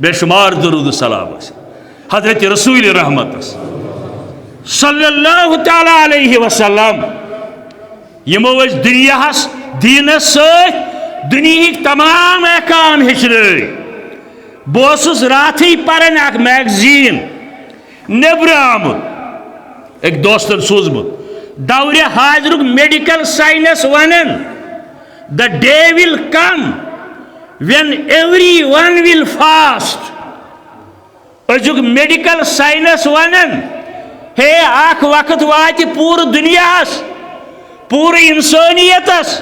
بے شمار درود السلام حضرت رسول رحمت صلی اللہ تعالی علیہ وسلم یمو دنیا دینس ست دنیا تمام احکام ہچن بہس راتھی پران اخ میگزین نبر آمت ایک دوستن سوزمت دور حاضر میڈیکل سائنس ونن the day will come when everyone will fast ازک میڈیکل سائنس ونن ہے اخ وقت وات پور دنیا پور انسانیتس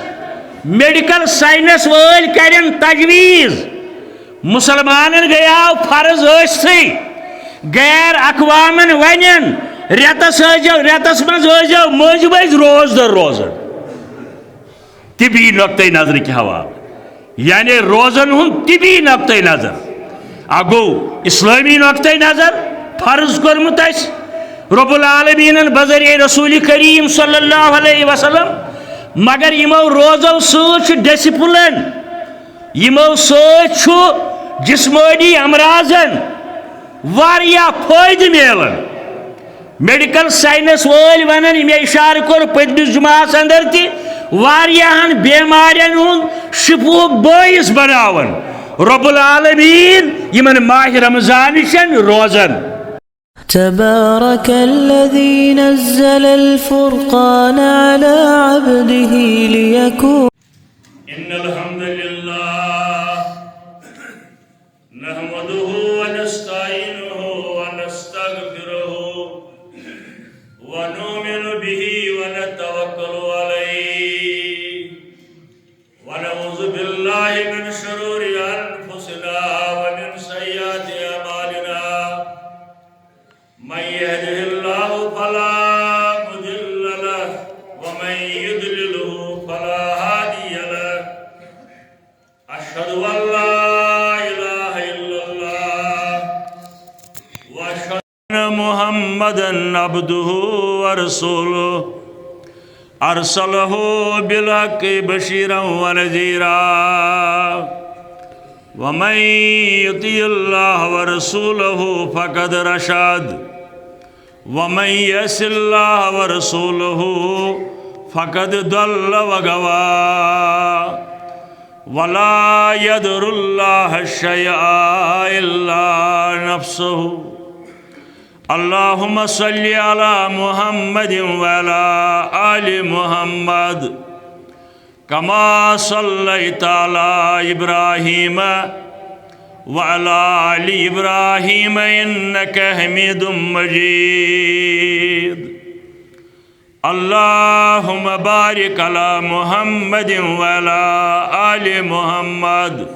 میڈیکل سائنس ول کرن تجویز مسلمانن گیاو فرض ثی غیر اقوامن ونن ریتس مز مز مز روز در روزن طبی نقطۂ نظر کے حوالہ یعنی روزن ہند طبی نقطۂ نظر اگو اسلامی نقطۂ نظر فرض کورمت رب العالمین بذریعہ رسول کریم صلی اللہ علیہ وسلم مگر یمو روزو ست ڈسپلن یمو ست جسمانی امراضن واریاہ فائدہ ملن میڈیکل سائنس ول ونن یہ اشارہ کور پتمس جمعہ اندر تہ واریاہن بیمارین ہند شفوک باعث بناون رب العالمین یمن ماہ رمضان چن روزن تبارك الذي نزل الفرقان على عبده ليكون إن الحمد لله نحمده ونستعينه ونستغفره ونؤمن به ونتوكل عليه ونعوذ بالله من شرور أنفسنا ومن سيئات أعمالنا من يهده الله فلا مضل له ومن يضلله فلا هادي له أشهد أن لا إله إلا الله وأشهد أن محمدا عبده ورسوله أرسله بالحق بشيرا ونذيرا ومن يطع الله ورسوله فقد رشد ومن يعص الله ورسوله فقد ضل وغوى ولا يضر الله شيئا إلا نفسه اللهم صل على محمد وعلى آل محمد كما صليت على إبراهيم وعلى آل إبراهيم إنك حميد مجيد اللهم بارك على محمد وعلى آل محمد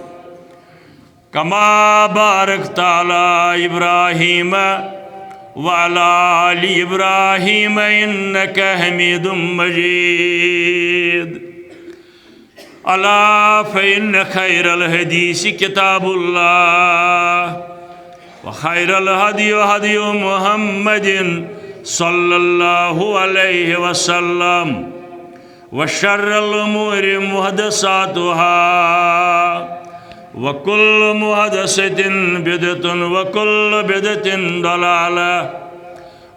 كما باركت على إبراهيم وعلى آل إبراهيم إنك حميد مجيد ألا فإن خير الحديث كتاب الله وخير الهدي هدي محمد صلى الله عليه وسلم وشر الأمور محدثاتها وكل محدثة بدعة وكل بدعة ضلالة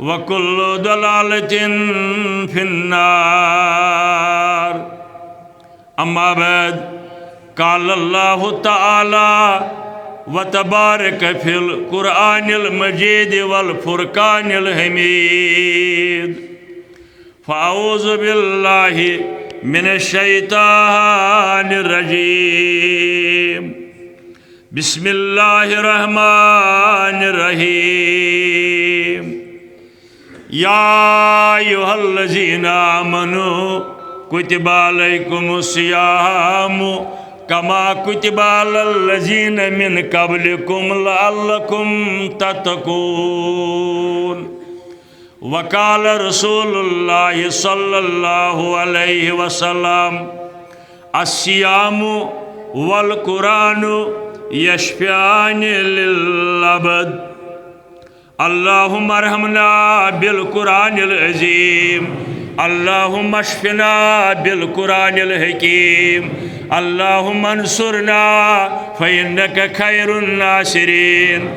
وكل ضلالة في النار أما بعد قال الله تعالى وتبارك في القرآن المجيد والفرقان الحميد فأعوذ بالله من الشيطان الرجيم بسم الله الرحمن الرحيم يا أيها الذين آمنوا كتب عليكم الصيام كما كتب على الذين من قبلكم لعلكم تتقون وقال رسول الله صلى الله عليه وسلم الصيام والقرآن يشفعان للعبد اللهم ارحمنا بالقرآن العظيم اللهم اشفنا بالقرآن الحكيم اللهم انصرنا فإنك خير الناصرين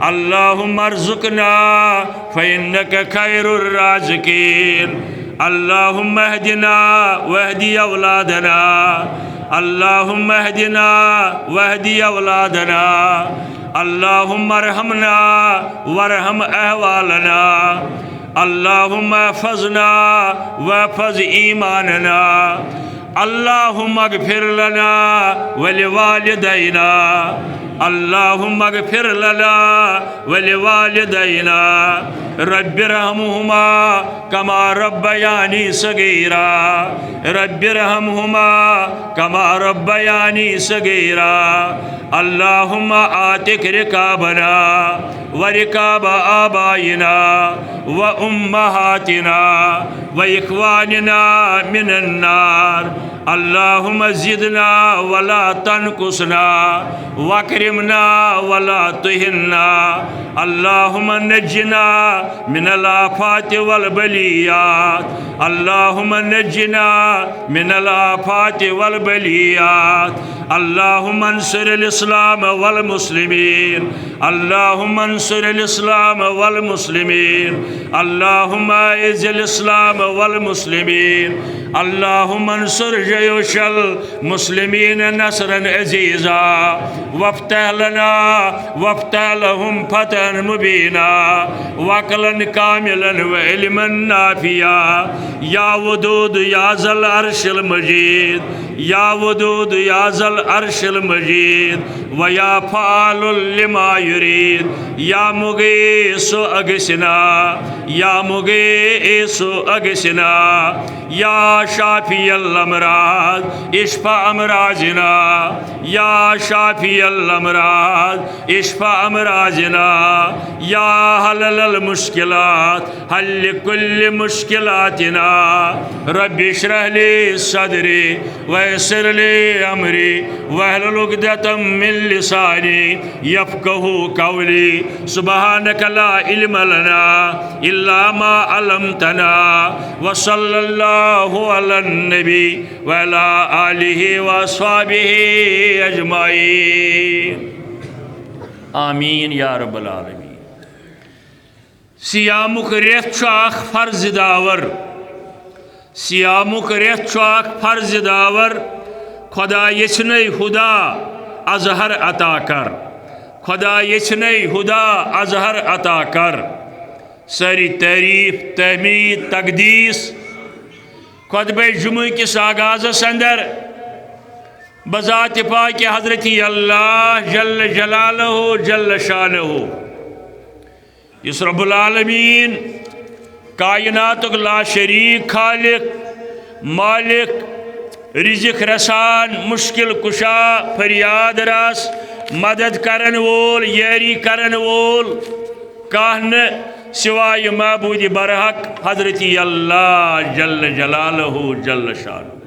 اللهم ارزقنا فإنك خير الرازقين اللهم اهدنا واهدي أولادنا اللهم اهدنا واهدي أولادنا اللهم ارحمنا وارحم أهوالنا اللهم احفظنا واحفظ إيماننا اللهم اغفر لنا ولوالدينا اللهم اغفر لنا ولوالدينا رب ارحمهما كما ربياني صغيرا رب ارحمهما كما ربياني صغيرا اللهم آتك ركابنا وركاب آبائنا وأمهاتنا وإخواننا من النار اللهم زدنا ولا تنقصنا واكرمنا ولا تهنا اللهم نجنا من الآفات والبليات اللهم نجنا من الآفات والبليات اللهم انصر الإسلام والمسلمين اللهم انصر الإسلام والمسلمين اللهم اعز الإسلام والمسلمين اللهم انصر جيوش المسلمين نصرا عزيزا وافتح لنا وافتح لهم فتحا مبينا وعقلا كاملا وعلما نافعا يا ودود يا ذا العرش المجيد يا ودود يا ذا العرش المجيد ويا فعال لما يريد يا مغيث أغثنا يا مغيث أغثنا يا شافي الأمراض اشفع أمراضنا يا شافي الأمراض اشفع أمراضنا يا حلل المشكلات حل كل مشكلاتنا رب اشرح لي صدري ويسر لي أمري واحلل عقدة من لساني يفقهوا قولي سبحانك لا علم لنا إلا ما علمتنا وصلى الله على النبي وعلى آله وأصحابه أجمعين آمين يا رب العالمين سیامک ریت چھُ اکھ فرض داور سیامک ریت چھُ اکھ فرض داور خدا یچھنے خدا اظہر عطا کر خدا یچھنے خدا اظہر عطا کر ساری تعریف تحمید تقدیس خطبہ جمعہ کس آغازس اندر بذات پاک حضرت اللہ جل جلالہ جل شانہ اس رب العالمین کائنات لا شریک خالق مالک رزق رسان مشکل کشا فریاد رس مدد کرن وول یاری کرن وول کہن سوائے معبود برحق حضرت اللہ جل جلالہ جل شانہ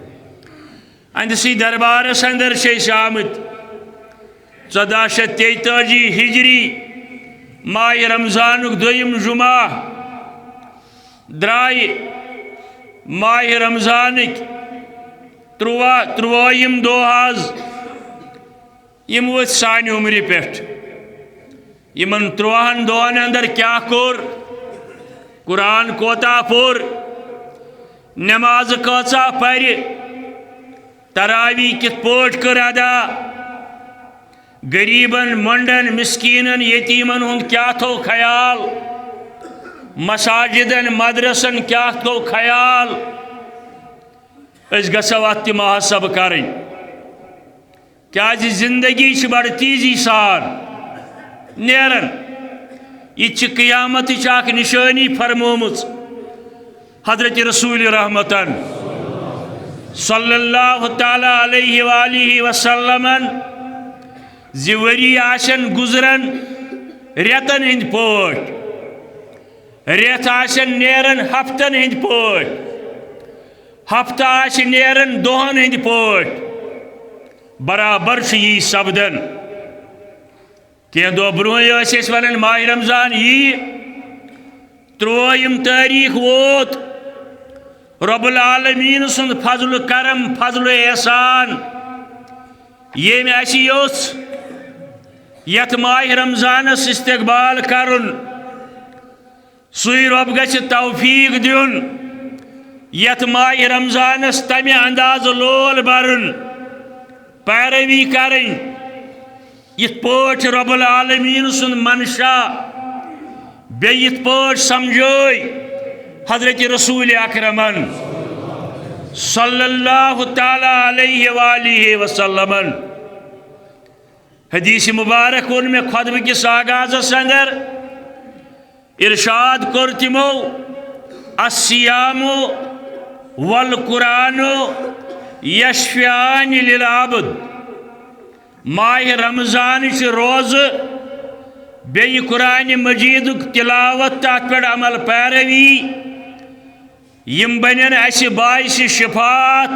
اندسی دربارس اندر سے آمت 1443 ہجری ماہ رمضان دویم جمعہ درائی ماہ رمضان ترویم دہاز یم وت سانہ عمر پہ یمن 30 دہن اندر کیا کور قرآن کوتا پور نماز کچا پر تراوی کت پوٹ کر ادا غریبن منڈن مسکینن یتیمن ہند کیا تھو خیال مساجدن مدرسن کیا تھو خیال اس گژھو ات محاسب کریں کیا زندگی بڑ تیزی سان نیرن یہ قیامت اخ نشانی فرمومت حضرت رسول رحمتن صلی اللہ تعالی علیہ وآلہ وسلم زوری آشن گزرن ریتن ہند پوٹ ریت آشن نیرن ہفتن ہند پوٹ ہفتہ آش نیرن دہن ہند پوٹ برابر یہ سپدن کی دہ برہ ون ماہ رمضان یہ 30 تاریخ ووت رب العالمین سند فضل کرم فضل احسان یم اسی یوژ یت ماہ رمضانس استقبال کرن سوی رب گژھِ توفیق دیون یت ماہ رمضانس تمہ انداز لول برن پیروی کرن یت پٲٹھۍ رب العالمین سُنٛد منشا بیٚیہِ یت پٲٹھۍ سمجھٲے حضرت رسول اکرمن صلی اللہ تعالی علیہ وآلہ وسلم حدیث مبارک وون میں خطبہ کس آغازس اندر ارشاد کر تمو الصیام والقرآن یشفیان للعبد ماہ رمضان روز بیٚیہِ قرآن مجید تلاوت تات پہ عمل پیروی یم بنن اسہ باعث شفاعت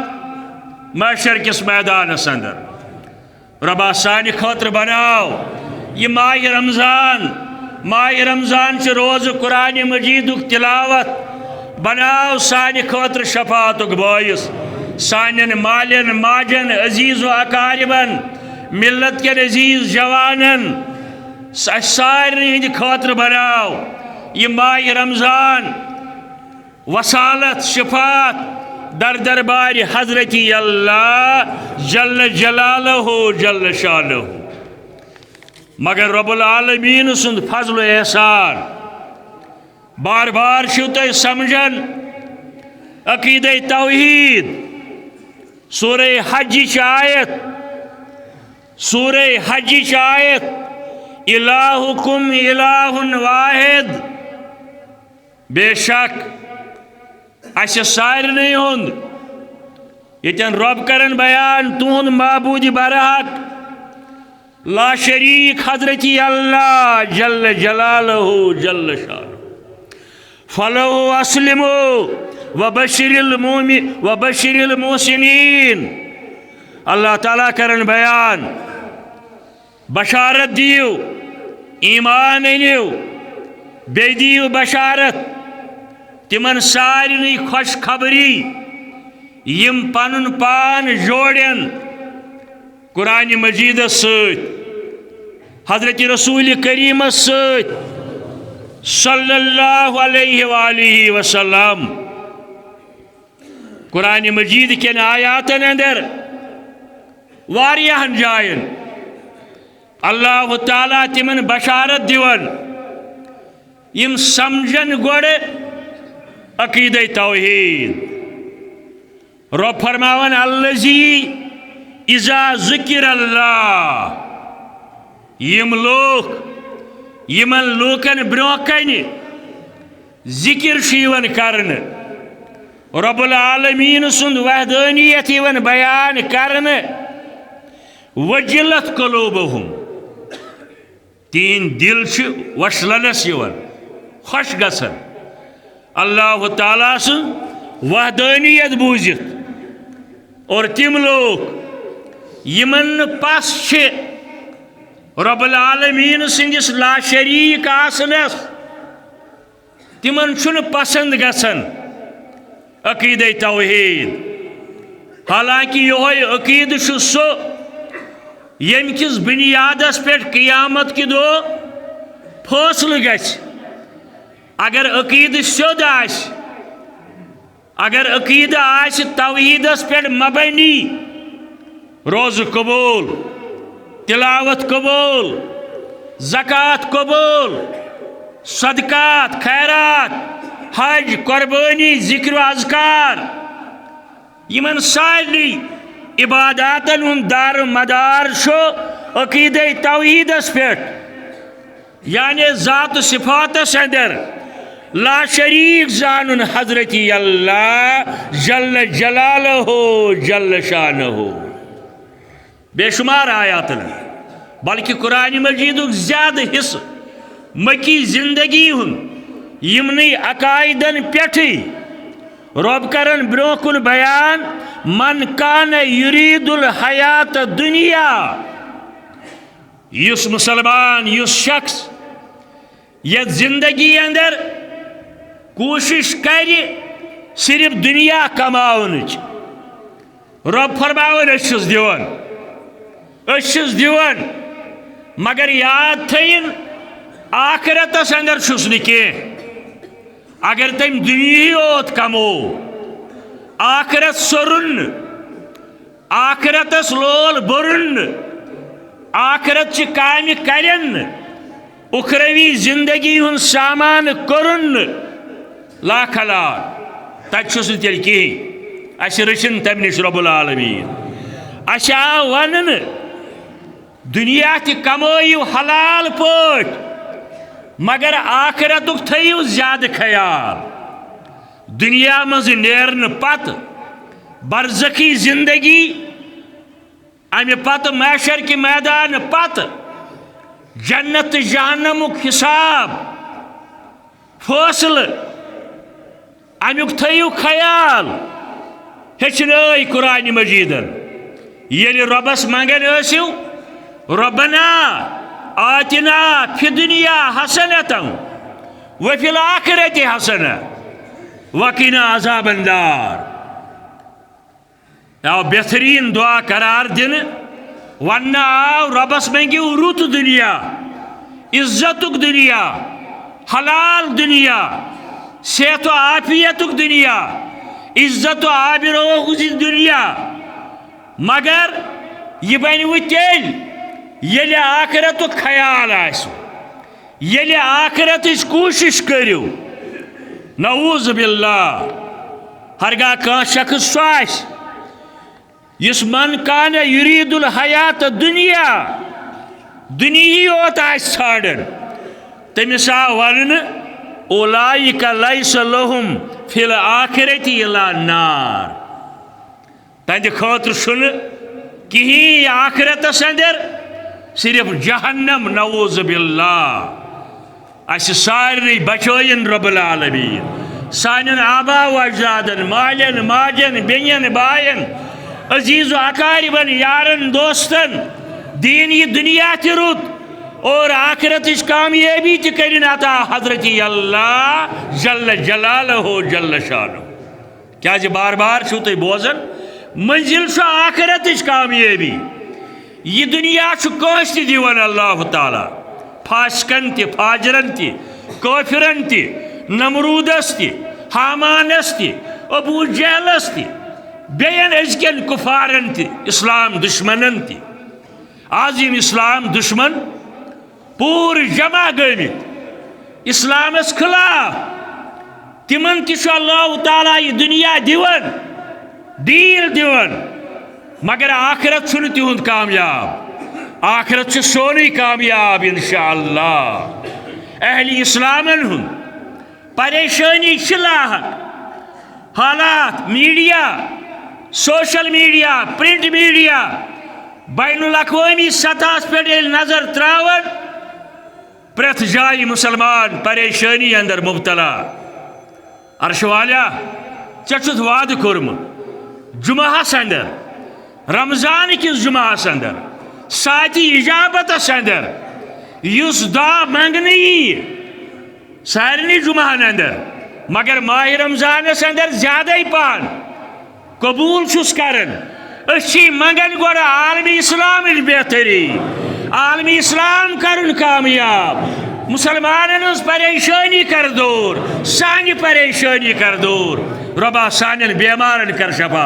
محشر کس میدانس اندر ربا سانہ خاطر بناو یہ ماہ رمضان چھ روز قرآن مجید تلاوت بناو سانہ خاطر شفاعت باعث سانن مالن ماجن عزیز و اقاربن ملت کے عزیز جوانن سارے ہند خاطر بناو یہ ماہ رمضان وصالت شفاعت در دربار حضرت اللہ جل جلالہ جل شانہ مگر رب العالمین سند فضل و احسان بار بار چھو تُہۍ سمجھن عقیدہ توحید سورہ حج آیت الہکم الہ واحد بے شک اسہ سارنی ہند یتن رب کرن بیان تہند معبود برحق لا شریک حضرت اللہ جل جلالہ جل شانہ فلو اسلموا وبشر المحسنین اللہ تعالیٰ کرن بیان بشارت دیو ایمان انیو بے دیو بشارت تمن سارنی خوش خبری یم پنن پان جوڑن قرآن مجید ست حضرت رسول کریم ست صلی اللہ علیہ وآلہ وسلم قرآن مجید کن آیاتن اندر واریاہن جائن اللہ تعالیٰ تمن بشارت دیون یم سمجھن گوڑ عقیدہ توحید رب فرماون الذی اذا ذکر اللہ یم لوگ یمن لوکن برونکن ذکر شیون کرن رب العالمین سند وحدانیت یون بیان کرن وجلت قلوبہم تین دل وشلنس یون خوش گسن اللہ تعالیٰ سن وحدانیت بوزت اور تم لوگ یمن پس رب العالمین سندس لا شریک آسنس تمن چھن پسند گسن عقیدہ توحید حالانکہ یہ عقید سو یم کس بنیادس پہ قیامت کی دو فاصل گژھِ اگر عقید سیود اگر عقید توحیدس پہ مبنی روز قبول تلاوت قبول زکوٰۃ قبول صدقات خیرات حج قربانی ذکر و اذکار یمن سارنی عباداتن ہند دار و مدار شو عقیدہ توحیدس پہ یعنی ذات و صفاتس اندر لا شریک زانن حضرت اللہ جل جلالہ جل شانہ بے شمار آیات بلکہ قرآن مجید زیادہ حصہ مکی زندگی ہند یمنی عقائدن پیٹھی رب کرن برونکن بیان من کان یرید الحیات دنیا یس مسلمان یس شخص یہ زندگی اندر کوشش کری صرف دنیا کماؤنچ رب فرماون اچھس دیون اشس دیوان مگر یاد تھین آخرتس اندر چھس نکی اگر تم دنیا یوت کمو آخرت سرن آخرتس لول برن آخرت چی کامی کرن اخروی زندگی ہن سامان کرن لا خلال تک چھس تیل کی اس رچن تم نش رب العالمین اچھا ونن دنیا تی کمائیو حلال پوٹ مگر آخرتک تھیو زیادہ خیال دنیا مز نیرن پت برزخی زندگی امہ پت محشر کی میدان پت جنت جہنمک حساب فاصل امیک تھیو خیال ہچنائی قرآن مجیدن یل ربس منگن اسیو ربنا آتنا فی الدنیا حسنتا وفی الآخرت حسنہ وقنا عذاب النار آو بہترین دعا قرار دن ورنہ آو ربس منگیو رت دنیا عزتک دنیا حلال دنیا صحت و عافیتک دنیا عزت و آبرو دنیا مگر یہ بنو تیل یل آخرتک خیال آسو یل آخرتچ کوشش کرو نعوذ باللہ ہرگاہ کان شخص سو آس یس من کان یرید الحیات دنیا دنیا یوت آس ژھانڈن تمس آو ون اولئک لیس لہم فی الآخرت الا نار تہند خاطر چھن کہین آخرتس اندر صرف جہنم نعوذ باللہ اس سارے بچوین رب العالمین سانن آبا و اجدادن مالن ماجن بین باین عزیز و اقاربن یارن دوستن دین یہ دنیا تی رت اور آخرتش کامیابی تی کرن عطا حضرت اللہ جل جلالہ جل شانہ کیا جی بار بار چھو تی بوزن منزل چھو آخرتش کامیابی یہ دنیا چھو کانس تی دیوان اللہ تعالی فاسقن تی فاجرن تی کافرن تی نمرودس تی حامانس تی ابو جہلس تی بین ازکن کفارن تی اسلام دشمنن تی عظیم اسلام دشمن پور جمع گمت اسلامس خلاف تمن تہ اللہ تعالیٰ یہ دنیا دیون دیل دیون مگر آخرت چھن تہند کامیاب آخرت چھ سونی کامیاب انشاءاللہ اہل اسلامن ہند پریشانی لاحق حالات media social media print media بین الاقوامی سطح پہ نظر تراون پریت جائے مسلمان پریشانی اندر مبتلا عرش والا چھ وعد کورم جمعہ اندر رمضان کس جمعہ اندر ساتی اجابت اندر اس دعا منگنی سارنی جمعہ اندر مگر ماہ رمضان اندر زیادہ پان قبول چھس کرن اچھی منگن گوڑا عالمی اسلام بہتری عالمی اسلام کرن کامیاب مسلمانن اس پریشانی کر دور سانی پریشانی کر دور ربا سانن بیمارن کر شفا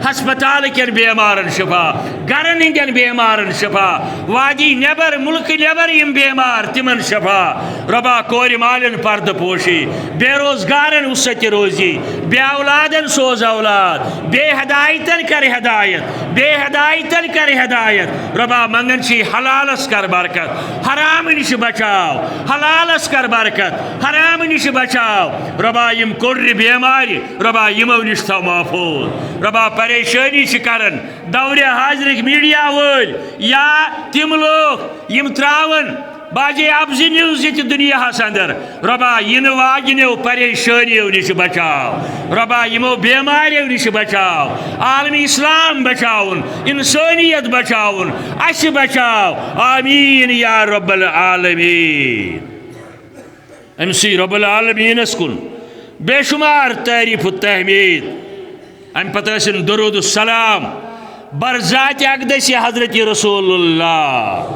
ہسپتال کن بیمارن شفا گرن ہندین بیمارن شفا وادی نیبر ملک نیبر یم بیمار تمن شفا ربا کور مالن پرد پوشی بے روزگارن وسط روزی بے اولادن سوز اولاد بے ہدایتن کر ہدایت بے ہدایتن کر ہدایت ربا منگن چی حلالس کر برکت حرام نش بچاو حلالس کر برکت حرام نش بچاو ربا یم کور بیماری ربا یمو نش تھو محفوظ ربا پریشانی کرن دور حاضرک میڈیا ول یا تم لوگ یم تراون باجے ابز نیوز یہ دنیا اندر ربا ین واجنو پریشانیو نش بچاو ربا یمو بیماریو نش بچاو عالمی اسلام بچاون انسانیت بچاون اس بچاو آمین یا رب العالمین امسی رب العالمین اسکن بے شمار تعریف و تحمید ام پتہ درود السلام برذات اقدس حضرت رسول اللہ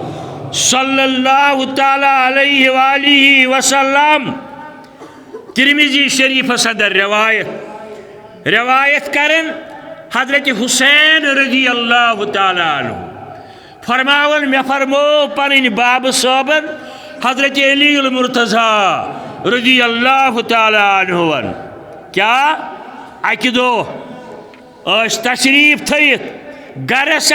صلی اللہ تعالی علیہ وآلہ وسلم ترمذی شریف صدر روایت کرن حضرت حسین رضی اللہ تعالی عنہ فرماون میں فرمو پنن باب صابن حضرت علی المرتضی رضی اللہ تعالی عنہ کیا اکہ دو تشریف تھیت گرس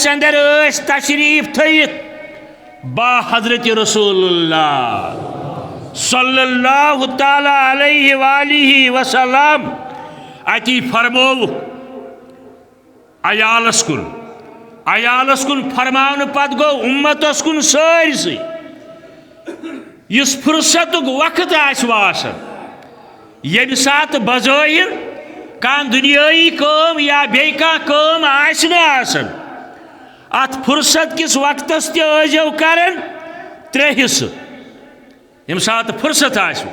اندر تشریف تھیت با حضرت رسول اللہ صلی اللہ تعالی علیہ وآلہ وسلم اتی فرمو عیالس کن فرمان پت گو امتس کن سارسی اس فرصت وقت آسان یم سات بظاہر کان دنیای کام یا بیکا کام آسان ات فرصت کس وقتس تیو کرن ترے حصہ یم سات فرصت آسو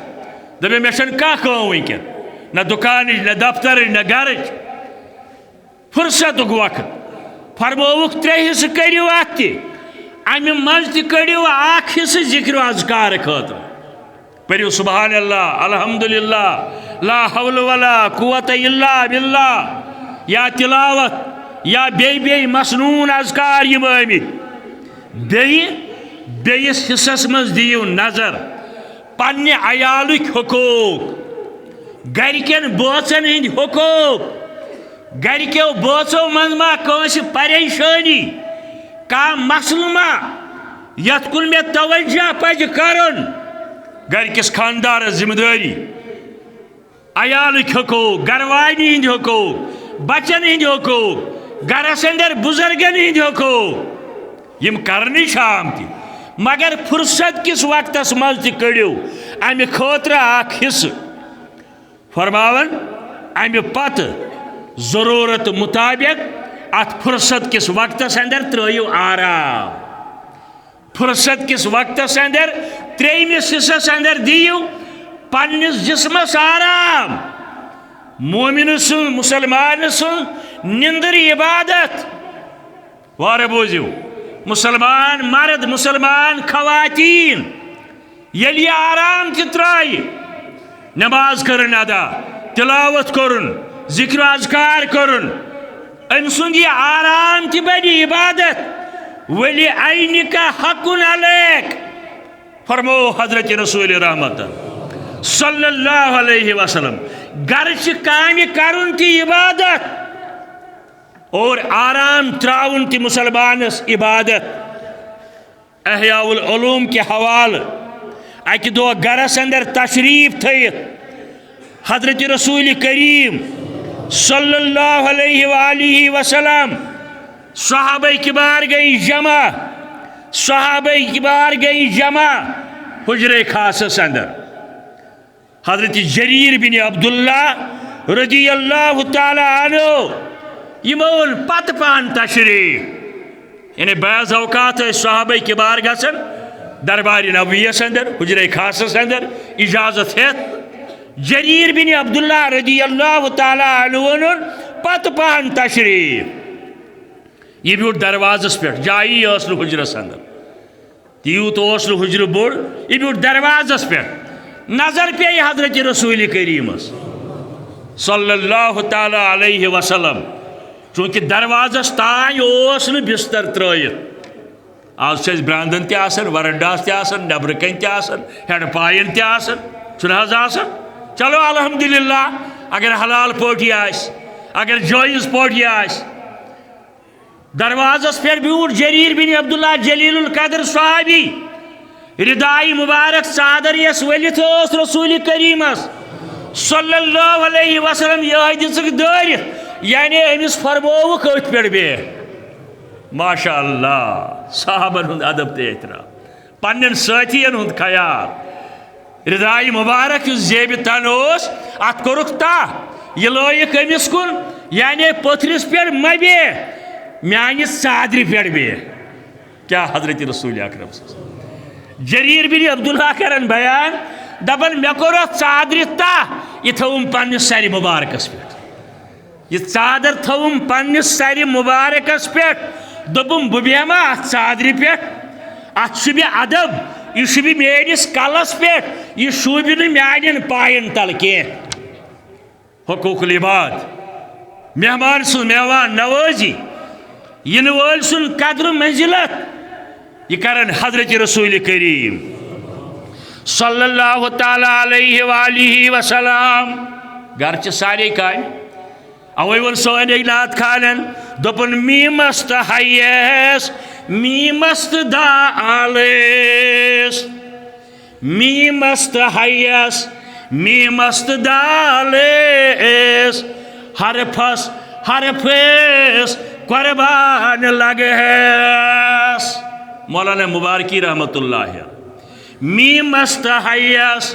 دبے میں چھن کا کام ونکن نہ دکانچ نہ دفتر نہ گرچ فرصت وقت فرموک ترے حصہ کریو ات امہ مز کڑیو اخ حصہ ذکر و اذکار خاطر پریو سبحان اللہ الحمدللہ لا حول ولا قوت الا باللہ یا تلاوت یا بی مسنون اذکار یم آمت بیس حصس مز دیو نظر پنہ عیالک حقوق گرکن بوچن ہند حقوق گرکیو بوچو من ما کانس پریشانی کا مسل ما یت کن میں توجہ پز کرن گرکس خاندار ذمہ داری عیالک حقوق گروانی ہند حقوق بچن ہند حقوق گرس اندر بزرگن ہند حقوق یم کرنی آمتی مگر فرصت کس وقتس مز کڑیو امہ خاطر اخ حصہ فرماون امہ پتہ ضرورت مطابق ات فرصت کس وقتس اندر ترایو آرام فرصت کس وقتس اندر تریمس حصس اندر دیو پنس جسمس آرام مومن سن مسلمان سن نندر عبادت وار بوزیو مسلمان مرد مسلمان خواتین یلی آرام ترائی نماز کرن ادا تلاوت کرن ذکر و اذکار کرن ام سند یہ آرام تی بڑی عبادت ولی عینک حق علیک فرمو حضرت رسول رحمت صلی اللہ علیہ وسلم گرچ کام کرن تی عبادت اور آرام تراؤن تی مسلمانس عبادت احیاء العلوم کے حوالہ اکہ دو گرس اندر تشریف تھیت حضرت رسول کریم صلی اللہ علیہ وآلہ وسلم صحابہ کبار گئی جمع حجر خاصس اندر حضرت جریر بن عبداللہ رضی اللہ تعالی عنہ یمون پت پان تشریف یعنی بعض اوقات صحابہ کبار گسن دربار نبویس اندر حجر خاصس اندر اجازت ہے جریر بن عبداللہ رضی اللہ تعالی عنہ پت پان تشریف یہ بیوٹ دروازس پہ جائی اسن حجرس اندر تیوت اسن حجر بوڑ یہ بیوٹ دروازس پہ نظر پہ حضرت رسول کریم صلی اللہ تعالی علیہ وسلم چونکہ دروازس تائیں اسن بستر ترائیت آج سے براندن تی آسن ورنڈاس تی آسن نبرکن تی آسن ہیڈ پائن تی آسن چنہاز آسن چلو الحمدللہ اگر حلال پوٹی آس اگر جائز پوٹی آس دروازس پھر بیوٹ جریر بن عبداللہ جلیل القدر صحابی ردائی مبارک صادر یس ولت اس رسول کریم صلی اللہ علیہ وسلم یہ دسک دارت یعنی امس فرمو کت پہ بے ماشاء اللہ صحابن ہند ادب تے احترام پنن ساتھین ہند خیال ردائی مبارک زیب تن اس ات کورک تا یہ لوک امس کن یعنی پتھرس پہ مبے میانہ صادر پہ بے کیا حضرت رسول اکرم جریر بن عبداللہ کرن بیان دبن مے کور صادر تا یہ تھوم پنس سر مبارکس پہ یہ ژادر تھوم پنس سر مبارکس پہ دپم بہ بیہما ات ژادر پہ ات شوبہ ادب یہ شوبہ میانس کلس پہ یہ شوبہ نہ میانن پائن تل کی حقوق العباد مہمان سن مہمان نوازی ین ول سن قدر منزلت یہ کرن حضرت رسول کریم صلی اللہ تعالی علیہ وآلہ وسلم گرچہ سارے کام اوے ون سون نات خانن دپن می مست حیس می مست دالس می مست حیس می مست دالس حرفس حرفس قربان لگہس مولانا مبارکی رحمت اللہ می مست حیس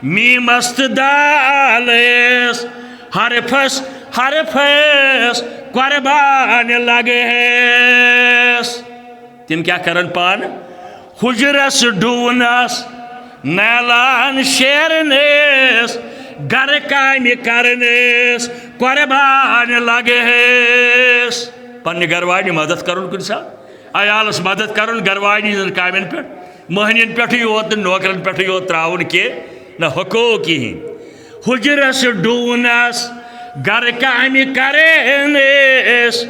می مست دالس حرفس حرفس قربان لگہس تم کیا کرن پان حجرس ڈونس نیلان شیرنس گر کام کرنس قربان لگہس پنہ گروانی مدد کرن کن ساتھ عیالس مدد کرن گروانی کامن پہ مہنین پہ یوت نوکرن پہ یوت تراؤن کی نہ حقوق کہین حجرس ڈونس گر کام کرنس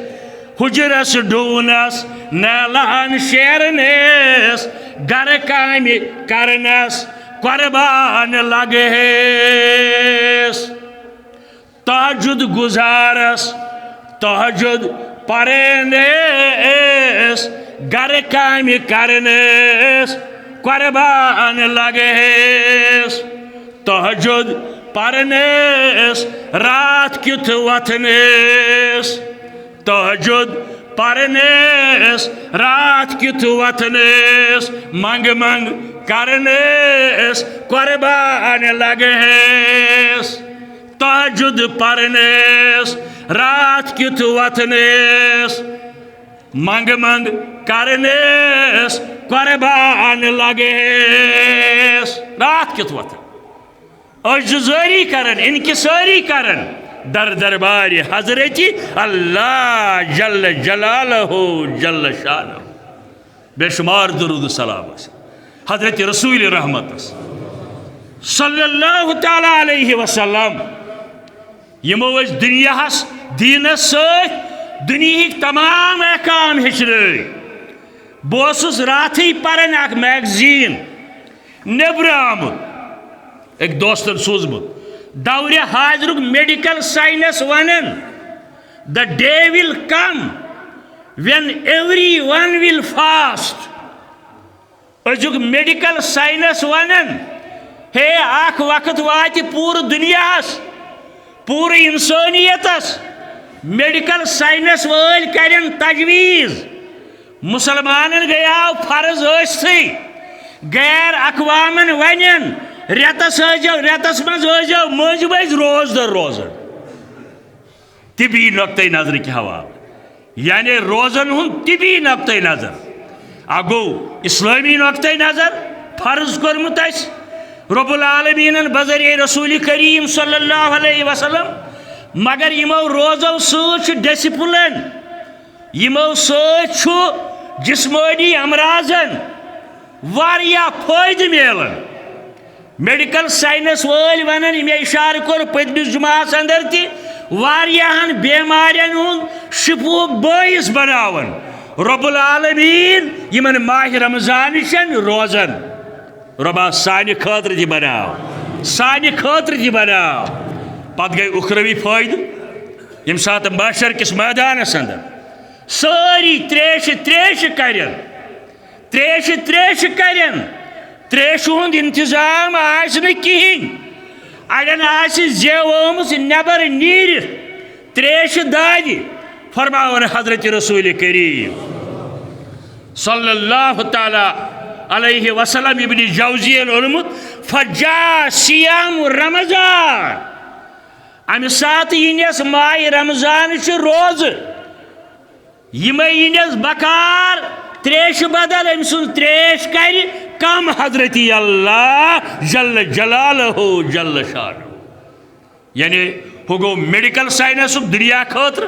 حجرس ڈونس نیلان شیرنس گر کام کرنس قربان لگہس تہجد گزارس تہجد پرنس گر کام کرنس قربان لگہس تہجد پرنس رات کیت وتھنس تہجد پرنس رات کیت وتھنس منگ منگ کرنس قربان لگہس تہجد پرنس رات کیت وتھنس منگ منگ کرنس قربان لگہس رات کیت وتھن اجزاری کرن انکساری کرن در دربار حضرت اللہ جل جلالہ جل شانہ بے شمار درود السلام حضرت رسول رحمت صلی اللہ تعالی علیہ وسلم یمو دنیا دینس ست دنیا تمام احکام ہچن بہس راتھی پرن اخ میگزین نبر آمت ایک دوستن سوزمت دور حاضر میڈیکل سائنس ونن the day will come when everyone will fast ازیک میڈیکل سائنس ونن ہے اخ وقت وات پور دنیا پور انسانیتس میڈیکل سائنس ول کرن تجویز مسلمانن گیاو فرض ثی غیر اقوامن ونن ریتس مز مز بز روز در روزن طبی نقطۂ نظر کے حوالہ یعنی روزن ہند طبی نقطۂ نظر اگو اسلامی نقطۂ نظر فرض کورمت اس رب العالمین بذریعہ رسول کریم صلی اللہ علیہ وسلم مگر یمو روزو ست ڈسپلن یمو ست جسمانی امراضن واریاہ فائدہ ملن میڈیکل سائنس ول ونن یہ اشارہ کور پتمس جمعہ اندر تہ واریاہن بیمارین ہند شفوک باعث بناون رب العالمین یمن ماہ رمضان چن روزن ربا سانہ خاطر تہ بناو سانہ خاطر تہ بناو پتہ گئی اخروی فائدہ یم سات محشر کس میدانس اندر ساری تریش کرن تریش کرن تریش ہند انتظام آس کہین اڑین آس زیومس نبر نیر تریش داد فرماون حضرت رسول کریم صلی اللہ تعالی علیہ وسلم ابن جوزین علمت فجا سیام رمضان ام سات ینس ماہ رمضان روز یہ ینس بکار تریش بدل ام سن تریش کر کم حضرت اللہ جل جلالہ جل شانہ یعنی ہو گو میڈیکل سائنس دنیا خاطر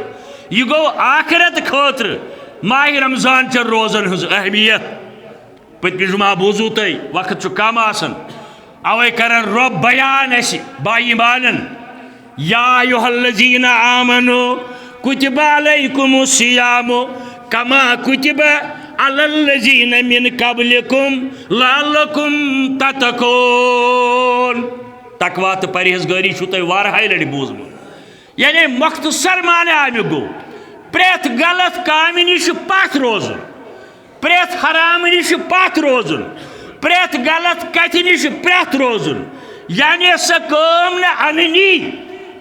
یہ گو آخرت خاطر ماہ رمضان چ روزن ہز اہمیت پتم جمعہ بوزو تھی وقت کم آسان اوے کرن رب بیان اس بائی مانن یا ایھا الذین آمنوا کتب علیکم الصیام کما کتب علی الذین من قبلکم لعلکم تتقون تقوی تو پرہیزگاری چھو تھی وارہائی لڑی بوزمت یعنی مختصر معنی آمی گو پریت غلط کامی نش پتھ روزن پریت حرام نش پتھ روزن پریت غلط کتھ نش پریت روزن یعنی سہ کام نہ اننی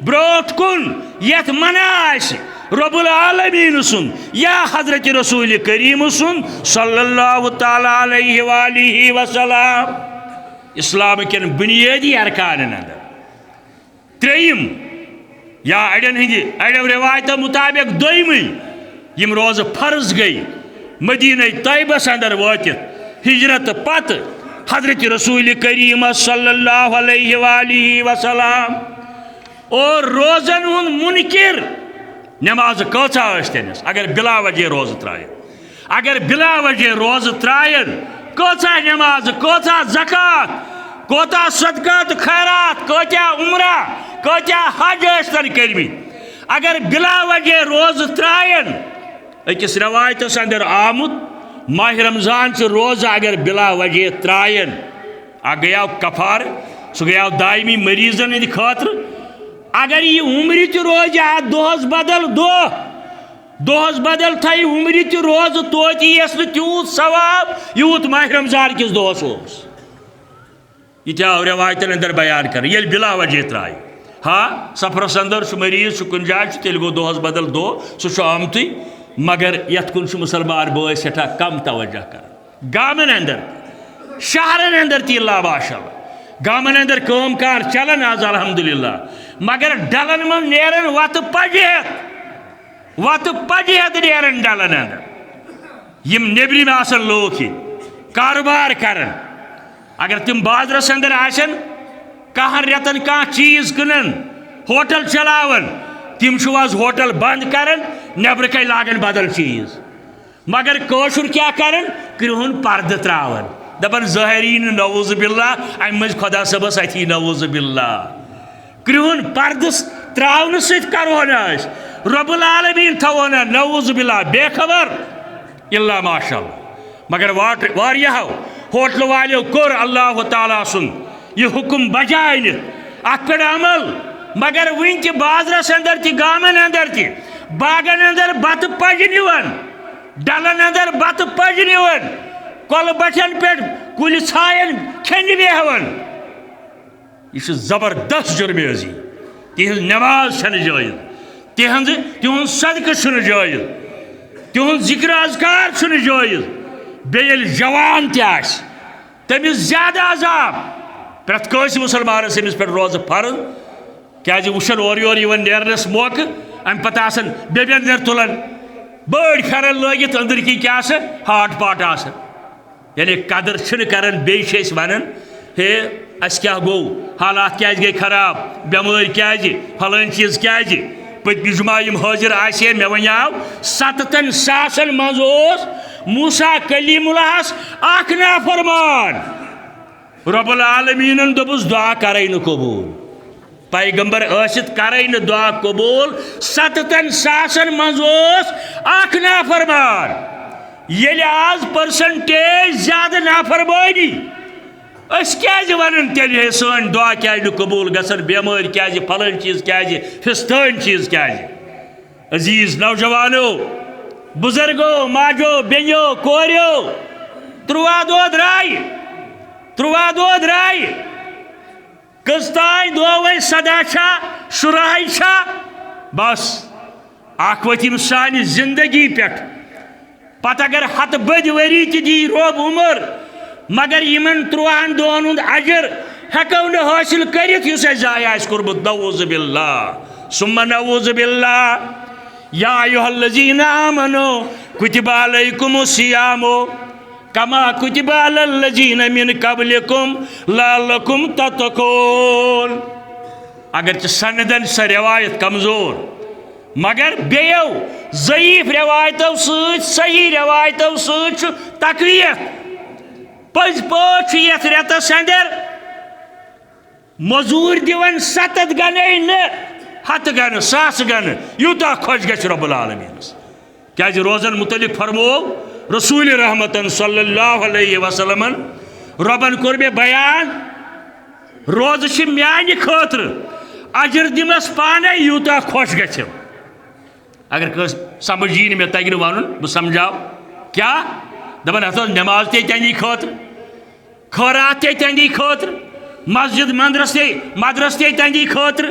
بروٹ کن یت منع آسہ رب العالمین سن یا حضرت رسول کریم سن صلی اللہ تعالی علیہ وآلہ وسلم اسلام کن بنیادی ارکان اندر تریم یا اڑین اڑو روایتوں مطابق دویمی یم روز فرض گئی مدینہ طیبس اندر واتت ہجرت پت حضرت رسول کریم صلی اللہ علیہ وآلہ وسلم اور روزن ہن منکر نماز کچا تنس اگر بلا وجہ روز ترائن اگر بلا وجہ روز ترائن کچا نماز کوتا زکات کوتا صدقات خیرات کوتا عمرہ کوتا حج اشتن کرمی اگر بلا وجہ روز ترائن اکس روایت اندر آمد ماہ رمضان سے روز اگر بلا وجہ ترائن گیا کفار سہ گیا دائمی مریضن ہند خاطر اگر یہ عمری تہ روز دہس بدل دہس بدل تھائی عمری تہ روز توتہ یس نہ تیوت ثواب یوت ماہ رمضان کس دہس اوس یہ آو روایتن اندر بیان کر یل بلا وجہ ترائی ہاں سفرس اندر مریض کن جائے تیل گو دہس بدل دو سہ آمتی مگر یت کن مسلمان بھائی سٹھا کم توجہ کر گامن اندر شہرن اندر تی اللہ ماشاء اللہ گامن اندر کام کار چلن آز الحمدللہ مگر ڈلن من نیرن وت پجہت نیرن ڈلن اندر یم نیبری میں آسن لوگ ہی کاروبار کرن اگر تم بازرس اندر آسن کہن رتن کان چیز کنن ہوٹل چلاون تم چھو آز ہوٹل بند کرن نیبر کئی لاگن بدل چیز مگر کوشر کیا کرن کرہن پرد تراون دپن ظاہرین نعوذ باللہ ام مز خدا صبس اتھی نعوذ باللہ کرہن پردس تراون ست کرہن اس رب العالمین تھوون نعوذ باللہ بے خبر اللہ ماشاء اللہ مگر واریہو ہوٹل والیو کور اللہ تعالیٰ سن یہ حکم بجائے نت ات پہ عمل مگر ون تہ بازرس اندر تہ گامن اندر تہ باغن اندر بت پج نوان ڈلن اندر بت پج نوان کل بٹن پہ کل ژھاین کھین بیہوان یہ زبردست جرمیزی تہذ نماز چھ جائز تہذ صدقہ چھ جائز تہذ ذکر اذکار چھ جائز بیل جوان تیاس تمس زیادہ عذاب پرت کس مسلمانس امس پہ روز فرض کیازِ وشن اور یور یوان نیرنس موقع ام پتہ آسان بیبین تلن بڑ پھرن لگت اندر کی کیا ہاٹ پاٹ آسان یعنی قدر چھن کرن بیش اس ونن ہے اس کیا گو حالات کیاز گئی خراب بیمار کیاز فلان چیز کیاز پتم جمعہ یم حاضر آسین مے ونیاو 7 ساسن مز موسیٰ کلیم اللہ اخ نافرمان رب العالمین دبس دعا کرے نہ قبول پیغمبر ٲسِتھ کرے نہ دعا قبول 7 ساسن مز اخ نافرمان ییٚلہِ آز پرسنٹیج زیادٕ نافرمٲنی أسۍ کیازِ ونن تیٚلہِ ہے سٲنۍ دعا کیازِ نہٕ قبول گژھن بیمٲرۍ کیازِ فلٲنۍ چیٖز کیازِ فِستٲنۍ چیٖز کیازِ عزیٖز نوجوانو بزرگو ماجو بیٚنیو کوریو 13 دۄہ درٛاے کٔژ تانۍ دۄہ سدا چھا شُراہٕے چھا بس اکھ ؤتھِم سانہِ زندگی پٮ۪ٹھ پتہٕ اگر ہتہٕ بٔدۍ ؤری تہِ دی رۄب عمر مگر یمن 13 دۄہن ہُنٛد اجر ہٮ۪کو نہٕ حٲصِل کٔرِتھ یُس اَسہِ ضایع آسہِ کوٚرمُت نعوذ باللہ ثم نعوذ باللہ یا ایھا الذین آمنوا کتب علیکم الصیام کما کتب علی الذین من قبلکم لعلکم تتقون اگر سندن سا روایت کمزور مگر بیو ضعیف روایتو صحیح روایتو تقویت پز پاٹ یت ریتس اندر مزور دیون 7 گنے نا 100 گنے 100 گنے یوتا خوش گژھِ رب العالمین کیا روزن متعلق فرمو رسول رحمتن صلی اللہ علیہ وسلم ربن کور مے بیان روز چھ میانہ خاطر اجر دمس پانے یوتا خوش گژھم اگر سمجھی میں تگہ ون بہ سمجھاو کیا دپان ہسا نماز تے تندی خاطر خیرات تے تندی خاطر مسجد مدرس تے تندی خاطر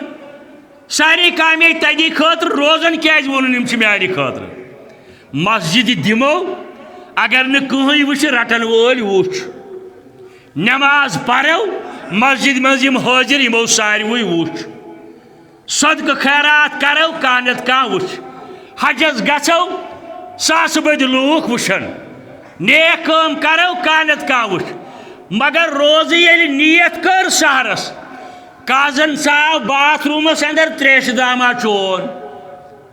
ساری کامے تندی خاطر روزن کیاز ون یم چھ میانہ خاطر مسجد دمو اگر نہ کہین وچھ رٹن وول وچھ نماز پرو مسجد مز یم حاضر یمو ساروی وچھ صدقہ خیرات کرو کانت کان وچھ حجس گژھو ساس بد لوک وچھن نیک کام کرو کانت کان وچھ مگر روز ییٚلہِ نیت کر سحرس کازن ژاو باتھ رومس اندر تریش داما چون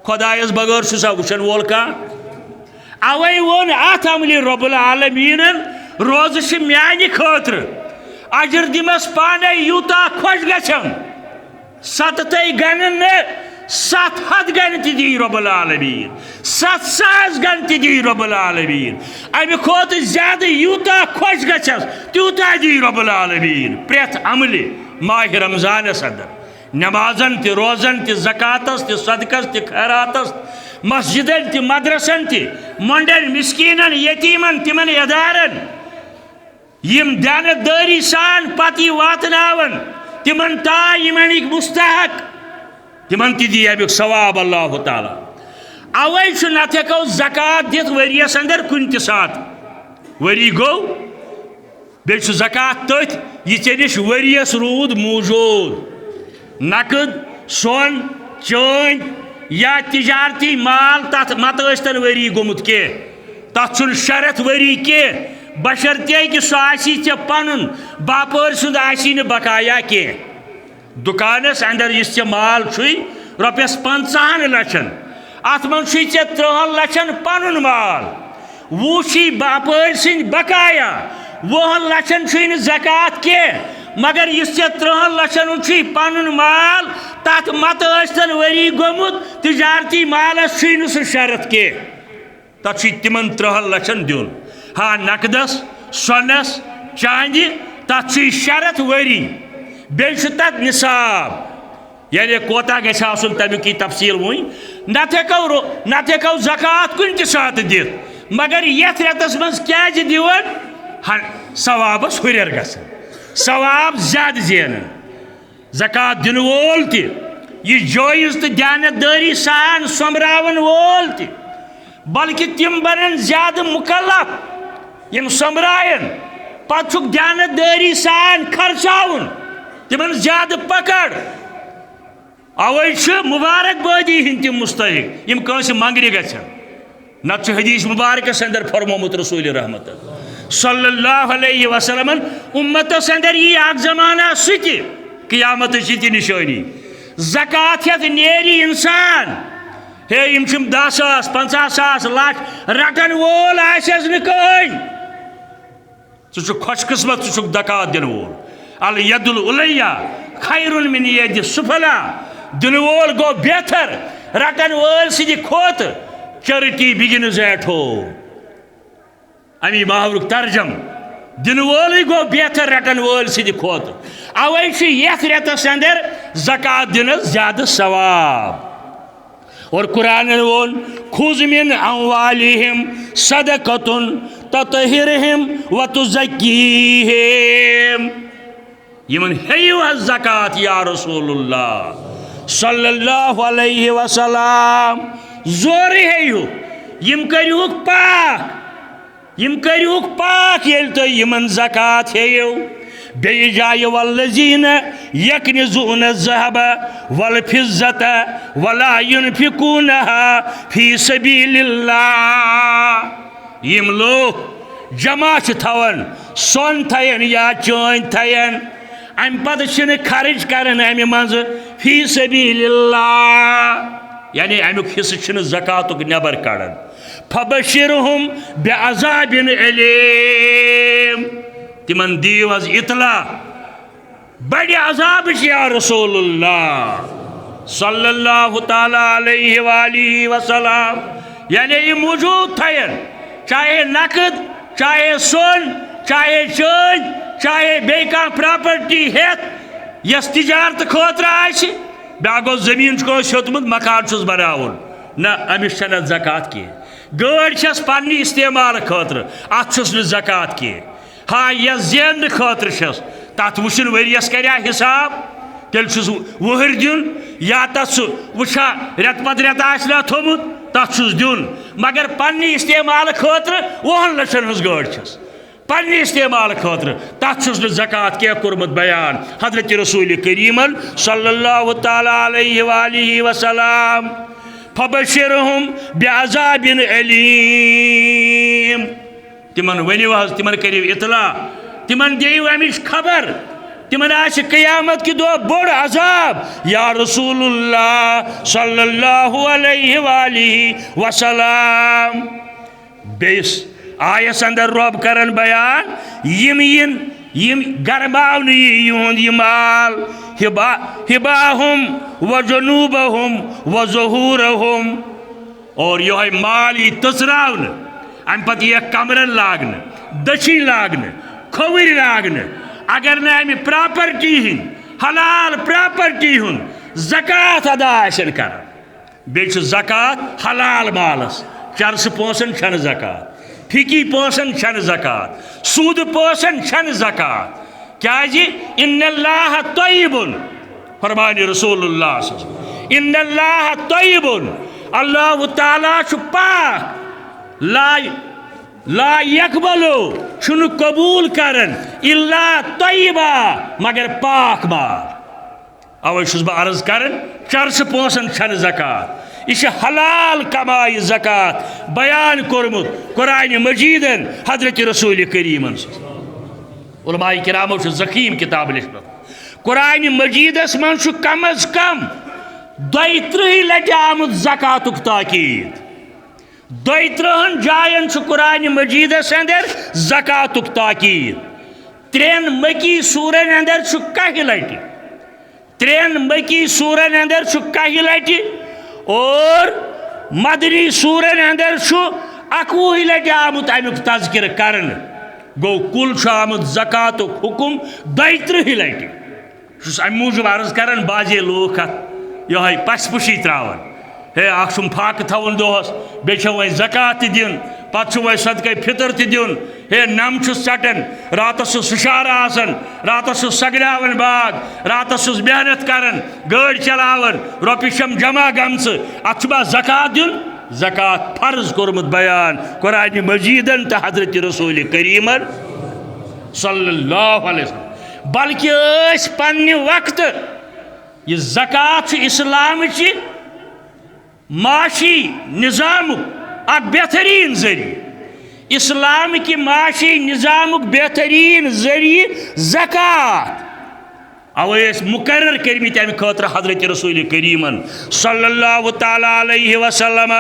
خدایس بغیر چھُسا وچھن وول کانٛہہ اوے وون ات عملہِ رب العالمین روز چھ میانہ خاطر اجر دمس پانے یوتا خوش گژھم 7 گنن 700 گن تہ دی رب العالمین 7,000 گن تہ دی رب العالمین امہ کھوت زیادہ یوتا خوش گژھس تیوتا دی رب العالمین پریت عملہ ماہ رمضانس اندر نمازن تہ روزن تہ زکاتس تہ صدقس تہ خیراتس مسجدن تہ مدرسن تہ منڈن مسکینن یتیمن تمن ادارن یم دیانتداری سان پتی واتناون تمن تا یمنک مستحق تمن تہ دی امیک ثواب اللہ تعالی اوے چھ نت ہیکو زکات دت وریس اندر کن تہ سات وری گو بیٚیہِ چھُ زکات تٔتھۍ یہِ ژےٚ نِش ؤریَس روٗد موٗجوٗد نقد سۄن چٲنۍ یا تجارتی مال تَتھ متہٕ ٲسۍتن ؤری گوٚمُت کینٛہہ تَتھ چھُنہٕ شرط ؤری کینٛہہ بشرطے کہ سُہ آسی ژےٚ پنُن باپٲرۍ سُنٛد آسی نہٕ بقایا کینٛہہ دُکانس اندر یُس ژےٚ مال چھُے رۄپیس 50 لچھن اتھ منٛز چھُے ژےٚ 30 لچھن پنُن مال 20 چھی باپٲرۍ سٕنٛدۍ بقایا 20 لچھن چھُے نہٕ زکات کینٛہہ مگر یُس ژےٚ 30 لچھن ہُنٛد چھُے پنُن مال تتھ متہٕ ٲسۍتن ؤری گوٚمُت تجارتی مالس چھُے نہٕ سُہ شرط کینٛہہ تتھ چھُے تِمن 30 لچھن دیُن ہاں نقدس سۄنس چاندِ تتھ چھُے شرط ؤری بیٚیہِ چھُ تتھ نصاب یعنی کوتاہ گژھِ آسُن تمیُک یی تفصیل وٕنۍ نتہٕ ہیکو زکات کُنہِ تہِ ساتہٕ دِتھ مگر یتھ رٮ۪تس منٛز کیازِ دِوان ثوابس ہُریر گژھان ثواب زیادٕ زینان زکات دِنہٕ وول تہِ یہِ جٲیز تہٕ دیانتدٲری سان سوٚمبراون وول تہِ بلکہ تم بنن زیادہ مکلف یم سوٚمبراین پتہٕ چھُکھ دیانتدٲری سان خرچاوُن تمن زیادہ پکڑ اوے چھُ مبارک بٲدی ہٕنٛدۍ تِم مستحق یم کٲنٛسہِ منگنہِ گژھن نتہٕ چھُ حدیث مبارکس اندر فرمومُت رسول رحمت صلی اللہ علیہ وسلم امتس اندر یی اکھ زمانہ سُہ تہِ قیامتٕچ یہِ تہِ نشٲنی زکات ہٮ۪تھ نیری انسان ہے یم چھُم 10 ساس 50 ساس لچھ رٹن وول آسٮ۪س نہٕ کٕہٕنۍ ژٕ چھُکھ خوش قسمت ژٕ چھُکھ زکات دِنہٕ وول الید العلیٰ خیر من ید سفلا دِنہٕ وول گوٚو بہتر رٹن وٲلۍ سٕنٛدِ کھۄتہٕ چیرٹی بگنز ایٹ ہوم امی محاورُک ترجم دِنہٕ وولٕے گوٚو بہتر رٹن وٲلۍ سٕنٛدِ کھۄتہٕ اوے چھُ یتھ رٮ۪تس اندر زکات دِنس زیادٕ ثواب اور قرآن وون خُذ من اموالہم صدقۃ تطہرہم وتزکیہم یمن ہیو حظ زکات یا رسول اللہ صلی اللہ علیہ وسلم زورٕ ہیو یم کریوک پاک ییٚلہِ تُہۍ یمن زکات ہیو بیٚیہِ جایہِ والذین یکنزون الذہب والفضة ولا ينفقونها فی سبیل اللہ یم لوگ جمع چھِ تھاوان سۄن تھاین یا چٲنۍ تھاین ام پتہ چھن خرچ کرن امہ مز فی سبیل اللہ یعنی امیک حصہ چھن زکاتک نبر کڑان فبشرہم بعذاب علیم تمن دیو از اطلاع بڑی عذاب یا رسول اللہ صلی اللہ تعالی علیہ وآلہ وسلم یعنی یہ موجود تھین چاہے نقد چاہے سون چاہے چین چاہے بیکان پراپرٹی ہیت یس تجارت خاطر آئیسی بیاکھ گو زمین چھ ہیوتمت مکان چھس بناون نا امس چھنہ زکات کی گاڑی چھس پننی استعمال خاطر ات چھس نہ زکات کی ہاں یس زین خاطر چھس تات وچن وریس کریا حساب تیل چھس وہر دین یا تس وچھا ریت پتہ ریت آسنا تھومت تات چھس دین مگر پننی استعمال خاطر 20 لچھن ہز گاڑی چھس پننی استعمال خاطر تات چھس نہ زکات کی کورمت بیان حضرت رسول کریم صلی اللہ تعالی علیہ وآلہ وسلم فبشرہم بعذاب علیم تمن ونیو حض تمن کریو اطلاع تمن دیو امچ خبر تمن آس قیامت کی دو بڑ عذاب یا رسول اللہ صلی اللہ علیہ وآلہ وسلم بیس آیس اندر رب کرن بیان یم گرماون یہند یہ مال ہباہم و جنوبہم و ظہورہم اور یہ مال یہ تسراون ام پتہ یہ کمرن لاگن دچی لاگن کھوور لاگن اگر نہ امی پراپرٹی ہن حلال پراپرٹی ہن زکات ادا آسن کرن بیچ زکات حلال مالس چرس پونسن چھن زکات پھکی پونسن چھن زکات سود پونسن چھن زکات کیا جی ان اللہ طیب فرمانی رسول اللہ صلی اللہ علیہ وسلم ان اللہ طیب اللہ تعالیٰ چھ پاک لا یقبلو چھن قبول کرن الا طیبہ مگر پاک مال اوے چھس بہ عرض کرن چرس پونسن چھن زکات یہ حلال کمائی زکات بیان کورمت قرآن مجیدن حضرت رسول کریم علماء کرامو زخیم کتاب لکھمت قرآن مجیدس من کم از کم 32 لٹہ آمت زکاتک تاکید 32 جائن قرآن مجیدس اندر زکاتک تاکید 3 مکی سورن اندر 1 لٹہ 3 مکی سورن اندر 1 لٹہ اور مدنی سورن اندر 21 لٹہ آمت امیک تذکر کرن گو کل آمت زکاتک حکم 32 لٹہ ام موجود عرض کرن بازی لوگ یہ پس پشی تراون ہے اخ پھاکہ تھون دہس بیچ وی زکات دین پتہ وی صدقہ فطر دین ہے نم ژٹن راتس سشار آسن راتس سگناون باغ راتس محنت کرن گاڑی چلاون روپیہ شم جمع گمس ات زکات دین زکات فرض کورمت بیان قرآن مجیدن تو حضرت رسول کریم صلی اللہ علیہ وسلم بلکہ پنہ وقت یہ زکات اسلام چی معاشی نظام اک بہترین ذریعہ اسلام کی معاشی نظام بہترین ذریعہ زکات اوے مقرر کرمت امہ خاطر حضرت رسول کریم صلی اللہ تعالی علیہ وسلم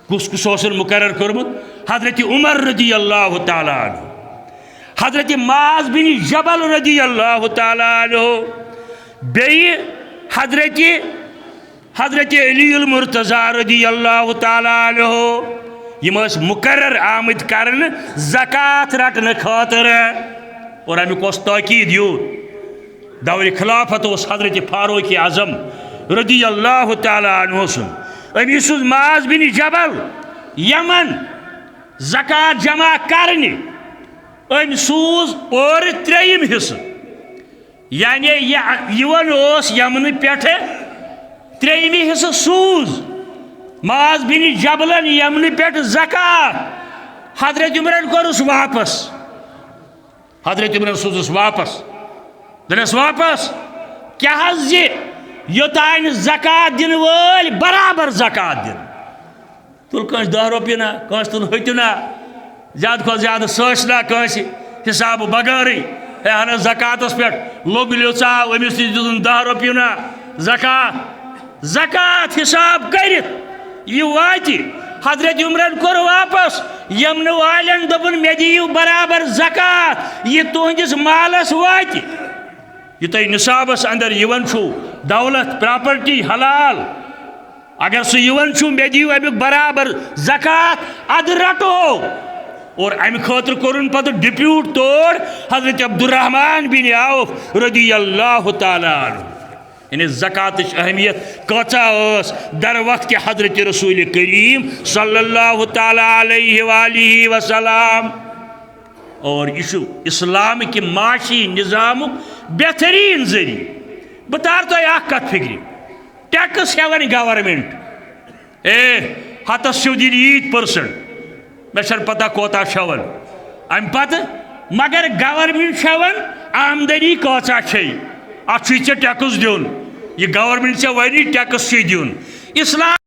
کس کس مقرر کورمت حضرت عمر رضی اللہ تعالی عنہ حضرت معاذ بن جبل رضی اللہ تعالی عنہ بی حضرت علی المرتضی رضی اللہ تعالی عنہ یم مقرر آمد کرن زکات رٹن خاطر اور امیک تاکید یوت دور خلافت حضرت فاروق اعظم رضی اللہ تعالی عنہ سن امس معاذ بن جبل یمن زکات جمع کرنی ام سوز اور 3 حصہ یعنی یہ یمن پہ 3 حصہ سوز معاذ بن جبلن یمن پہ زکات حضرت عمرن کورس واپس حضرت عمرن سوزس واپس دنس واپس کیا حض یوتان زکات دن ول برابر زکات دن تل کنس 10 روپیہ نا کنس تل ہتہ نا زیادہ کھت زیادہ ساس نا کنس حساب بغیر اہن زکاتس پہ لوگ لیوژا امس دن 10 رۄپیہِ نا زکات حساب کرت یہ واتی حضرت عمرن کور واپس یم والن دپن مے دیو برابر زکات یہ تہندس مالس واتی یہ تہ نصابس اندر یون چھو دولت پراپرٹی حلال اگر سہ یون چھو مے دیو امیک برابر زکات اد رٹو اور ام خاطر کورن پتہ ڈپیوٹ توڑ حضرت عبدالرحمن بن عوف رضی اللہ تعالی عنہ یعنی زکاتچ اہمیت کچا اس در وقت کے حضرت رسول کریم صلی اللہ تعالی علیہ وآلہ وسلم اور یہ اسلام کی معاشی نظام بہترین ذریعہ بتار تو اخ کت فکری ٹیکس ہیون گورنمنٹ ہتس سیو دن 8% مے چھن پتہ کوتا چھون ام پتہ مگر گورنمنٹ چھون آمدنی کچا چھ اتھ ٹیکس دین یہ گورنمنٹ ٹیکس دین اسلام